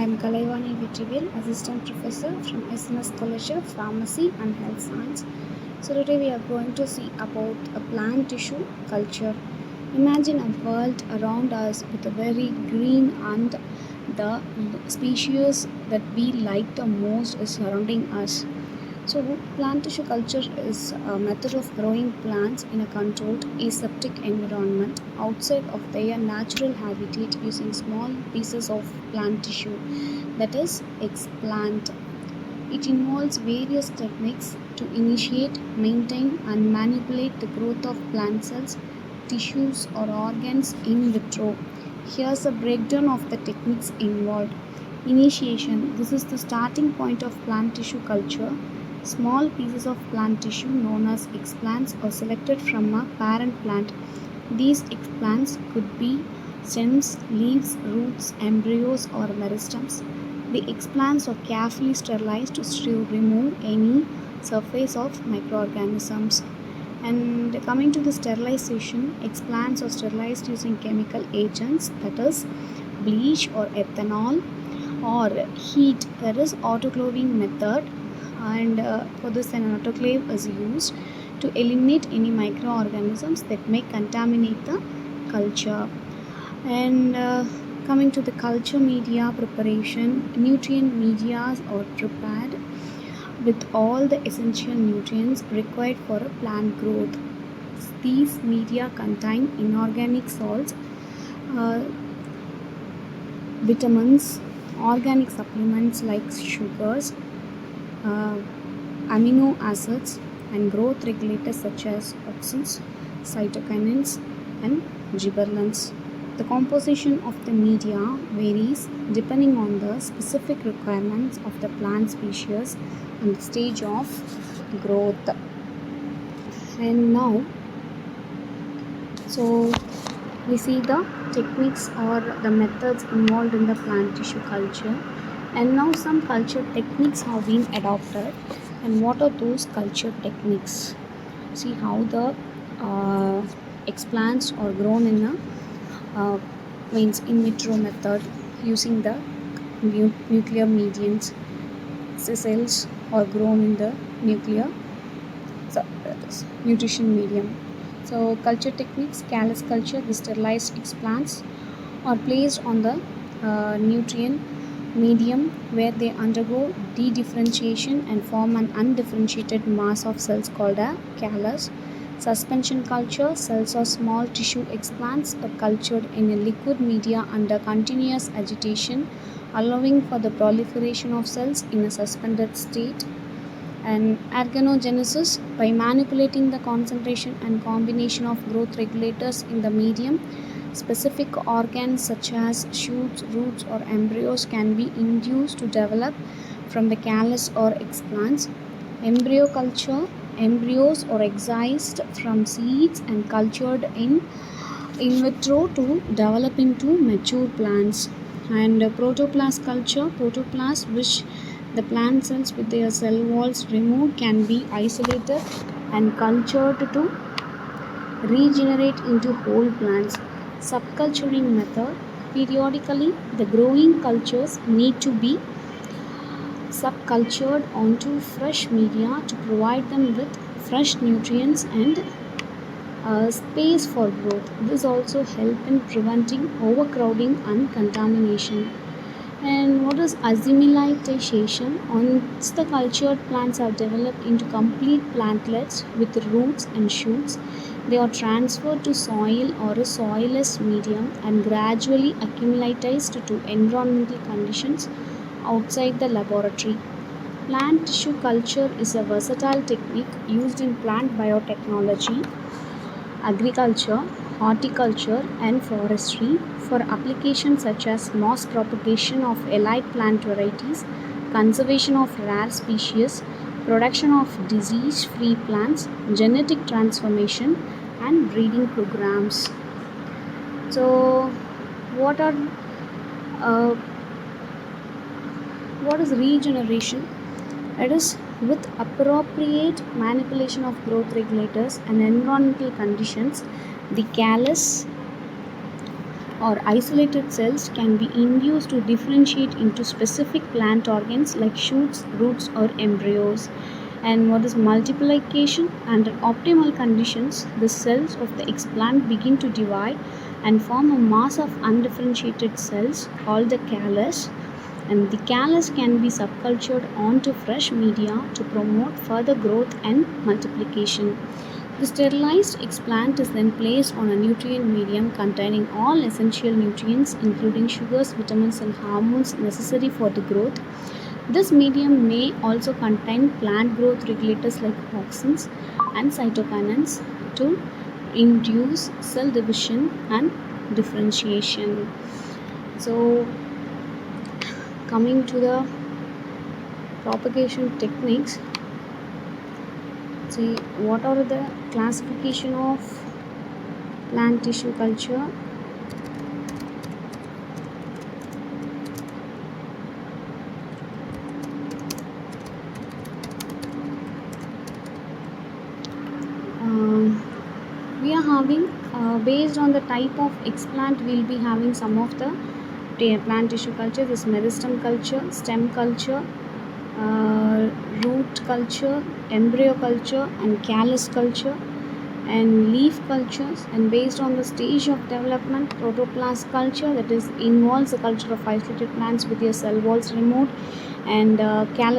am Kalaivani Vetrivel, Assistant Professor from SNS College of Pharmacy and Health Science. So today we are going to see about a plant tissue culture. Imagine a world around us with a very green and the species that we like the most is surrounding us. So plant tissue culture is a method of growing plants in a controlled aseptic environment outside of their natural habitat using small pieces of plant tissue, that is explant. It involves various techniques to initiate, maintain and manipulate the growth of plant cells, tissues or organs in vitro. Here's a breakdown of the techniques involved. Initiation. This is the starting point of plant tissue culture. Small pieces of plant tissue known as explants are selected from a parent plant. These explants could be stems, leaves, roots, embryos or meristems. The explants are carefully sterilized to remove any surface of microorganisms. And coming to the sterilization, explants are sterilized using chemical agents, that is bleach or ethanol, or heat, that is autoclaving method. And for this an autoclave is used to eliminate any microorganisms that may contaminate the culture. And coming to the culture media preparation, nutrient media are prepared with all the essential nutrients required for a plant growth. These media contain inorganic salts, vitamins, organic supplements like sugars, amino acids and growth regulators such as auxins, cytokinins and gibberellins. The composition of the media varies depending on the specific requirements of the plant species and the stage of growth. And now, so we see the techniques or the methods involved in the plant tissue culture. And now some culture techniques have been adopted. And what are those culture techniques? See how the explants are grown in a means in vitro method using the nuclear mediums. Cells are grown in the nuclear, so that is nutrition medium. So culture techniques, callus culture, the sterilized explants are placed on the nutrient medium where they undergo dedifferentiation and form an undifferentiated mass of cells called a callus. Suspension culture, cells or small tissue explants are cultured in a liquid media under continuous agitation, allowing for the proliferation of cells in a suspended state. And organogenesis, by manipulating the concentration and combination of growth regulators in the medium, specific organs such as shoots, roots or embryos can be induced to develop from the callus or explants. Embryo culture, embryos are excised from seeds and cultured in vitro to develop into mature plants. And protoplast culture, protoplast which the plant cells with their cell walls removed can be isolated and cultured to regenerate into whole plants. Subculturing method, periodically the growing cultures need to be subcultured onto fresh media to provide them with fresh nutrients and space for growth. This also helps in preventing overcrowding and contamination. And what is assimilation? Once the cultured plants are developed into complete plantlets with roots and shoots, they are transferred to soil or a soilless medium and gradually acclimatized to environmental conditions outside the laboratory. Plant tissue culture is a versatile technique used in plant biotechnology, agriculture, horticulture and forestry for applications such as mass propagation of allied plant varieties, conservation of rare species, production of disease-free plants, genetic transformation and breeding programs. So what is regeneration? It is with appropriate manipulation of growth regulators and environmental conditions, the callus or isolated cells can be induced to differentiate into specific plant organs like shoots, roots, or embryos. And what is multiplication? Under optimal conditions, the cells of the explant begin to divide and form a mass of undifferentiated cells called the callus, and the callus can be subcultured onto fresh media to promote further growth and multiplication. The sterilized explant is then placed on a nutrient medium containing all essential nutrients, including sugars, vitamins, and hormones necessary for the growth. This medium may also contain plant growth regulators like auxins and cytokinins to induce cell division and differentiation. So, coming to the propagation techniques, see what are the classification of plant tissue culture. We are having based on the type of explant, we'll be having some of the plant tissue culture. This meristem culture, stem culture, uh, root culture, embryo culture, and callus culture, and leaf cultures. And based on the stage of development, protoplast culture, that is involves the culture of isolated plants with their cell walls removed, and callus